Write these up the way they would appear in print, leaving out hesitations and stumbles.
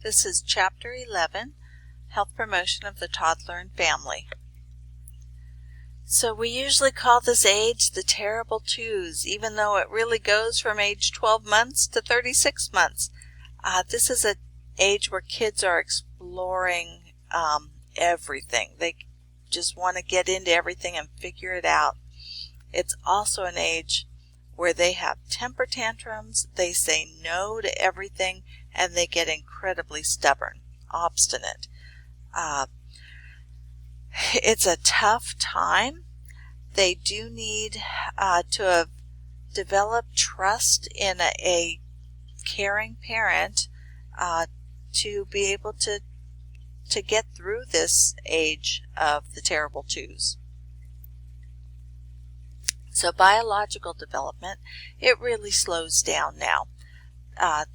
This is Chapter 11, Health Promotion of the Toddler and Family. So we usually call this age the terrible twos, even though it really goes from age 12 months to 36 months. This is an age where kids are exploring everything. They just want to get into everything and figure it out. It's also an age where they have temper tantrums, they say no to everything, and they get incredibly stubborn, obstinate. It's a tough time. They do need to have developed trust in a caring parent to be able to get through this age of the terrible twos. So biological development, it really slows down now.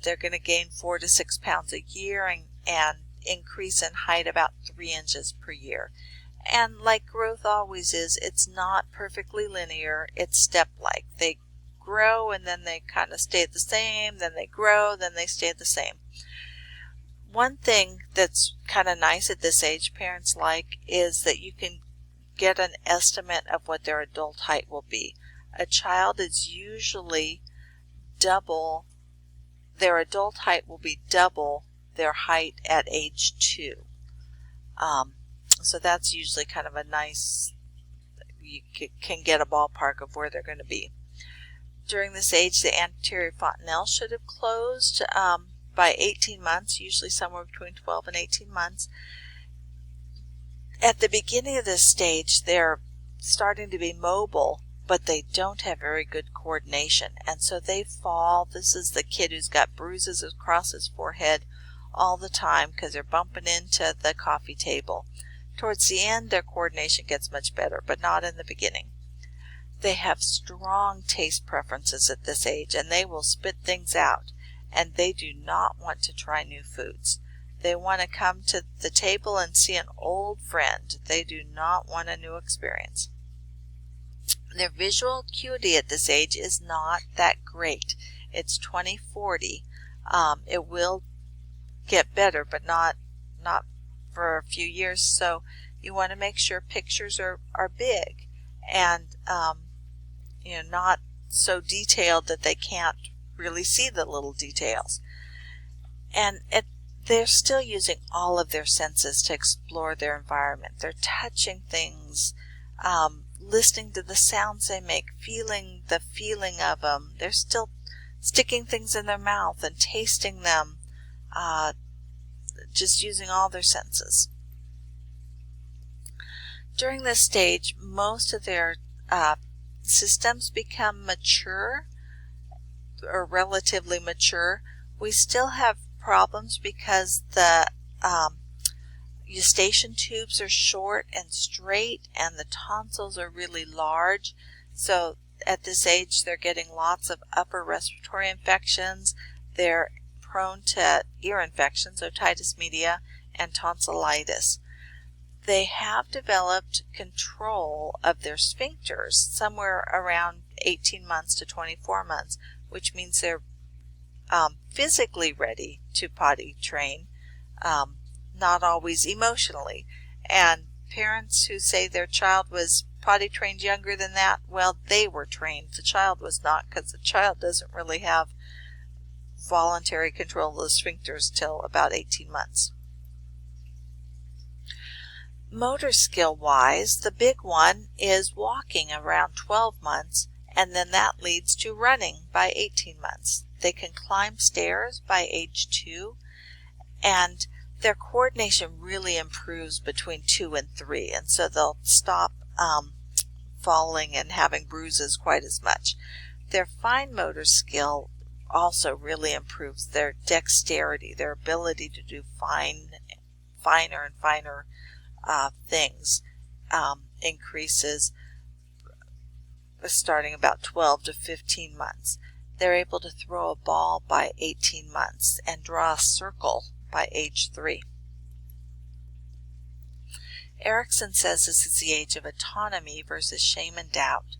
They're going to gain 4 to 6 pounds a year and increase in height about 3 inches per year. And like growth always is, it's not perfectly linear. It's step-like. They grow and then they kind of stay the same, then they grow, then they stay the same. One thing that's kind of nice at this age parents like is that you can get an estimate of what their adult height will be. A child is usually double, their adult height will be double their height at age 2. So that's usually kind of a nice, you can get a ballpark of where they're going to be. During this age, the anterior fontanelle should have closed by 18 months, usually somewhere between 12 and 18 months. At the beginning of this stage, they're starting to be mobile, but they don't have very good coordination, and so they fall. This is the kid who's got bruises across his forehead all the time because they're bumping into the coffee table. Towards the end, their coordination gets much better, but not in the beginning. They have strong taste preferences at this age, and they will spit things out, and they do not want to try new foods. They want to come to the table and see an old friend. They do not want a new experience. Their visual acuity at this age is not that great. It's 20/40. It will get better, but not for a few years. So you want to make sure pictures are big and not so detailed that they can't really see the little details. And they're still using all of their senses to explore their environment. They're touching things, listening to the sounds they make, feeling the feeling of them. They're still sticking things in their mouth and tasting them, just using all their senses. During this stage, most of their systems become mature or relatively mature. We still have problems because the eustachian tubes are short and straight and the tonsils are really large. So at this age they're getting lots of upper respiratory infections. They're prone to ear infections, otitis media, and tonsillitis. They have developed control of their sphincters somewhere around 18 months to 24 months, which means they're physically ready to potty train, not always emotionally. And parents who say their child was potty trained younger than that, well, they were trained. The child was not, because the child doesn't really have voluntary control of the sphincters till about 18 months. Motor skill wise, the big one is walking around 12 months, and then that leads to running by 18 months. They can climb stairs by age 2, and their coordination really improves between 2 and 3, and so they'll stop falling and having bruises quite as much. Their fine motor skill also really improves. Their dexterity, their ability to do finer and finer things increases starting about 12 to 15 months. They're able to throw a ball by 18 months and draw a circle by age 3. Erickson says this is the age of autonomy versus shame and doubt.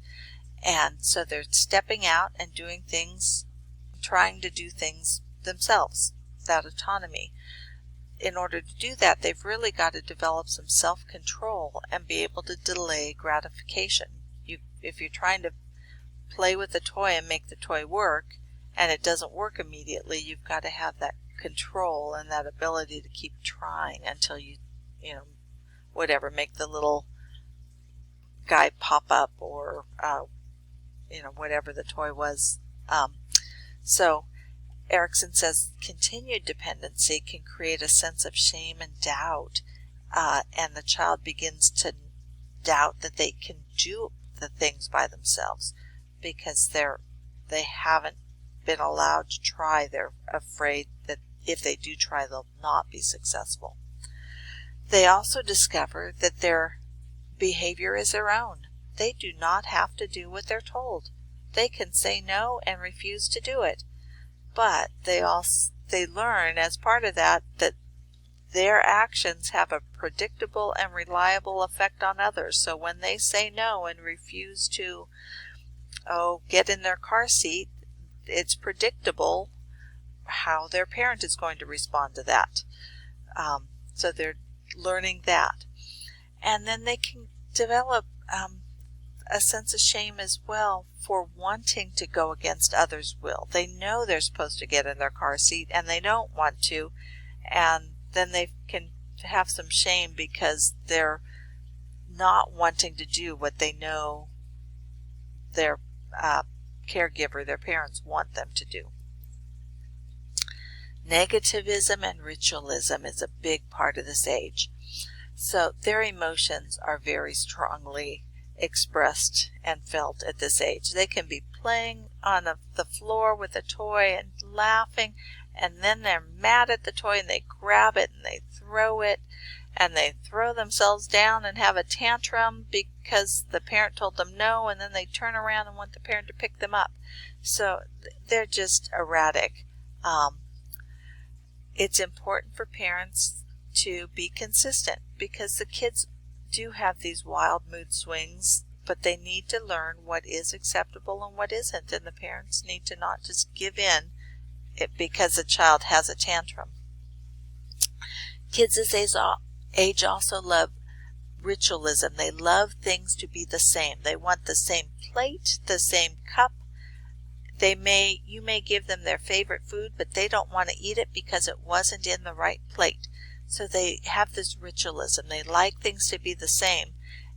And so they're stepping out and doing things, trying to do things themselves, that autonomy. in order to do that, they've really got to develop some self-control and be able to delay gratification. If you're trying to play with a toy and make the toy work, and it doesn't work immediately, you've got to have that control and that ability to keep trying until you whatever, make the little guy pop up, or whatever the toy was. So Erickson says continued dependency can create a sense of shame and doubt, and the child begins to doubt that they can do the things by themselves because they haven't been allowed to try. They're afraid that if they do try, they'll not be successful. They also discover that their behavior is their own. They do not have to do what they're told. They can say no and refuse to do it. But they learn as part of that their actions have a predictable and reliable effect on others. So when they say no and refuse to get in their car seat, it's predictable how their parent is going to respond to that. So they're learning that. And then they can develop a sense of shame as well for wanting to go against others' will. They know they're supposed to get in their car seat and they don't want to, and then they can have some shame because they're not wanting to do what they know their caregiver, their parents, want them to do. Negativism and ritualism is a big part of this age. So their emotions are very strongly expressed and felt at this age. They can be playing on the floor with a toy and laughing, and then they're mad at the toy and they grab it and they throw it, and they throw themselves down and have a tantrum because the parent told them no, and then they turn around and want the parent to pick them up. So they're just erratic. It's important for parents to be consistent because the kids do have these wild mood swings, but they need to learn what is acceptable and what isn't, and the parents need to not just give in because a child has a tantrum. Kids this age also love ritualism. They love things to be the same. They want the same plate, the same cup. You may give them their favorite food, but they don't want to eat it because it wasn't in the right plate. So they have this ritualism. They like things to be the same,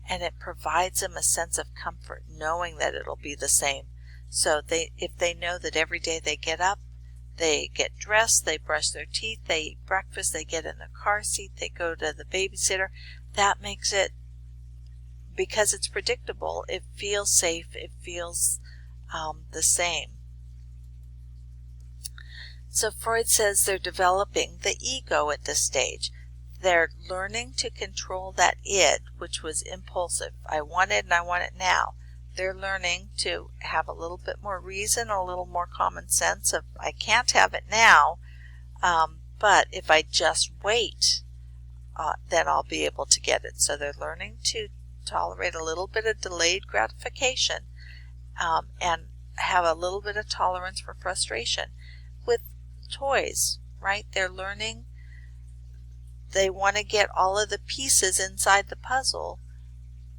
and it provides them a sense of comfort knowing that it'll be the same. So if they know that every day they get up, they get dressed, they brush their teeth, they eat breakfast, they get in the car seat, they go to the babysitter, that makes it, because it's predictable, it feels safe, it feels the same. So Freud says they're developing the ego at this stage. They're learning to control that id, which was impulsive. I want it and I want it now. They're learning to have a little bit more reason, a little more common sense of I can't have it now, but if I just wait, then I'll be able to get it. So they're learning to tolerate a little bit of delayed gratification and have a little bit of tolerance for frustration. With toys, right? They're learning they want to get all of the pieces inside the puzzle,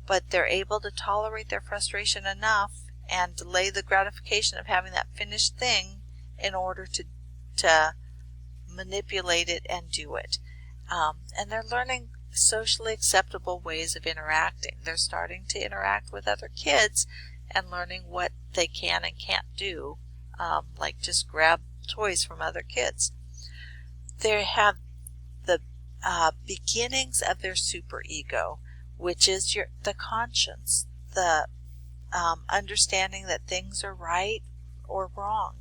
but they're able to tolerate their frustration enough and delay the gratification of having that finished thing in order to manipulate it and do it. And they're learning socially acceptable ways of interacting. They're starting to interact with other kids and learning what they can and can't do, like just grab toys from other kids. They have the beginnings of their superego, which is the conscience, the understanding that things are right or wrong,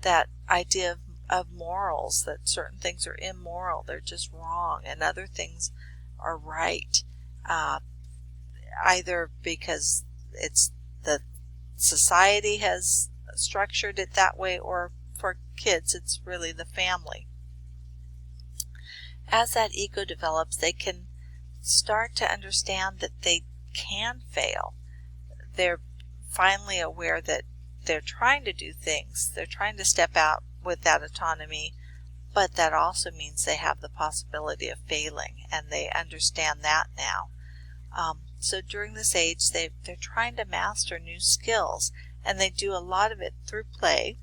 that idea of morals, that certain things are immoral, they're just wrong, and other things are right, either because it's the society has structured it that way, or for kids it's really the family. As that ego develops, they can start to understand that they can fail. They're finally aware that they're trying to do things, they're trying to step out with that autonomy, but that also means they have the possibility of failing, and they understand that now. So during this age, they're trying to master new skills, and they do a lot of it through play.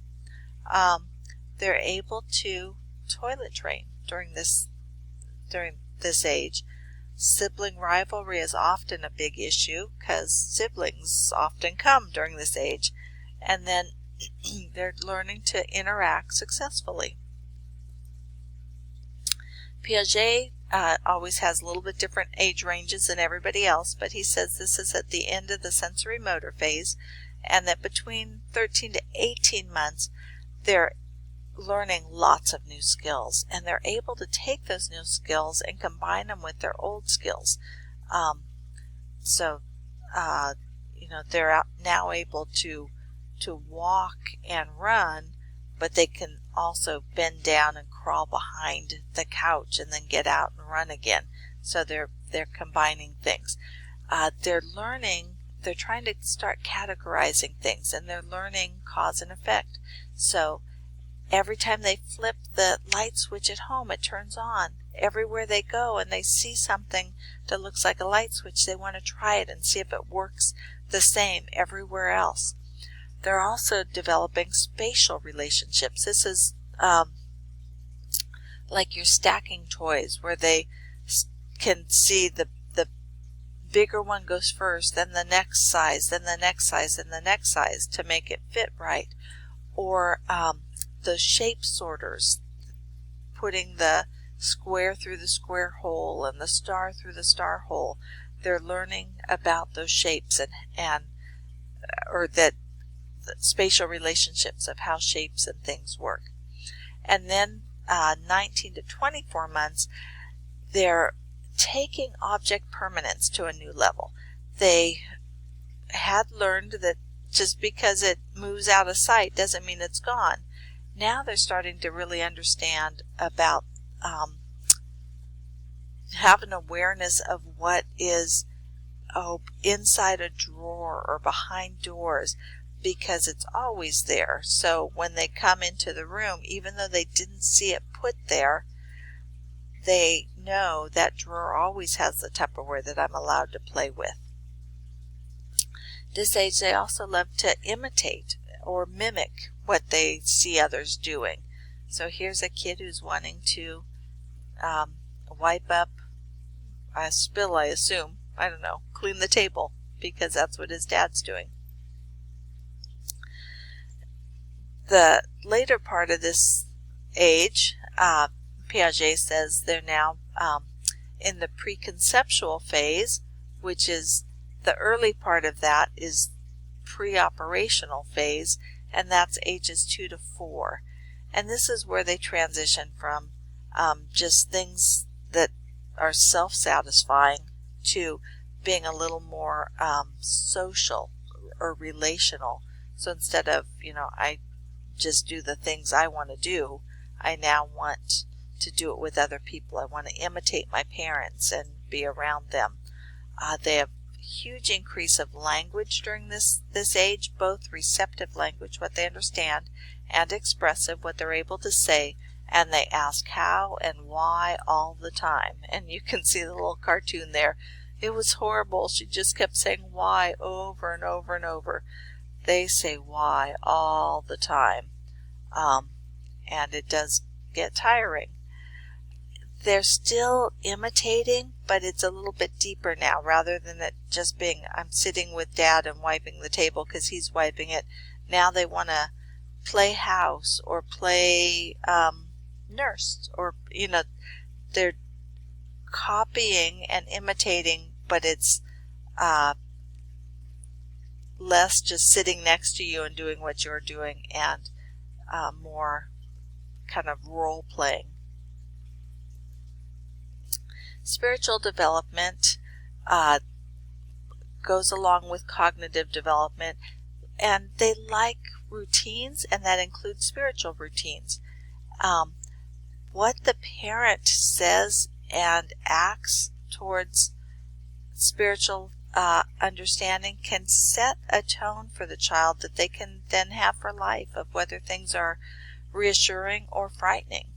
They're able to toilet train during this age. Sibling rivalry is often a big issue because siblings often come during this age, and then they're learning to interact successfully. Piaget always has a little bit different age ranges than everybody else, but he says this is at the end of the sensory motor phase, and that between 13 to 18 months they're learning lots of new skills, and they're able to take those new skills and combine them with their old skills. They're now able to walk and run, but they can also bend down and crawl behind the couch and then get out and run again. So they're combining things. They're trying to start categorizing things, and they're learning cause and effect. So every time they flip the light switch at home, it turns on. Everywhere they go and they see something that looks like a light switch, they want to try it and see if it works the same everywhere else. They're also developing spatial relationships. This is like you're stacking toys, where they can see the bigger one goes first, then the next size, then the next size, then the next size to make it fit right. Or the shape sorters, putting the square through the square hole and the star through the star hole. They're learning about those shapes or the spatial relationships of how shapes and things work. And then 19 to 24 months, they're taking object permanence to a new level. They had learned that just because it moves out of sight doesn't mean it's gone. Now they're starting to really understand about have an awareness of what is inside a drawer or behind doors, because it's always there. So when they come into the room, even though they didn't see it put there, they know that drawer always has the Tupperware that I'm allowed to play with. This age, they also love to imitate or mimic what they see others doing. So here's a kid who's wanting to wipe up a spill, I assume. I don't know, clean the table, because that's what his dad's doing. The later part of this age, Piaget says they're now in the preconceptual phase, which is the early part of that is pre-operational phase, and that's ages 2 to 4. And this is where they transition from just things that are self-satisfying to being a little more social or relational. So instead of, I just do the things I want to do, I now want to do it with other people. I want to imitate my parents and be around them. They have huge increase of language during this age, both receptive language, what they understand, and expressive, what they're able to say, and they ask how and why all the time. And you can see the little cartoon there. It was horrible. She just kept saying why over and over and over. They say why all the time, and it does get tiring. They're still imitating, but it's a little bit deeper now, rather than it just being I'm sitting with Dad and wiping the table because he's wiping it. Now they want to play house or play nurse, or they're copying and imitating, but it's less just sitting next to you and doing what you're doing, and more kind of role playing. Spiritual development goes along with cognitive development, and they like routines, and that includes spiritual routines. What the parent says and acts towards spiritual understanding can set a tone for the child that they can then have for life, of whether things are reassuring or frightening.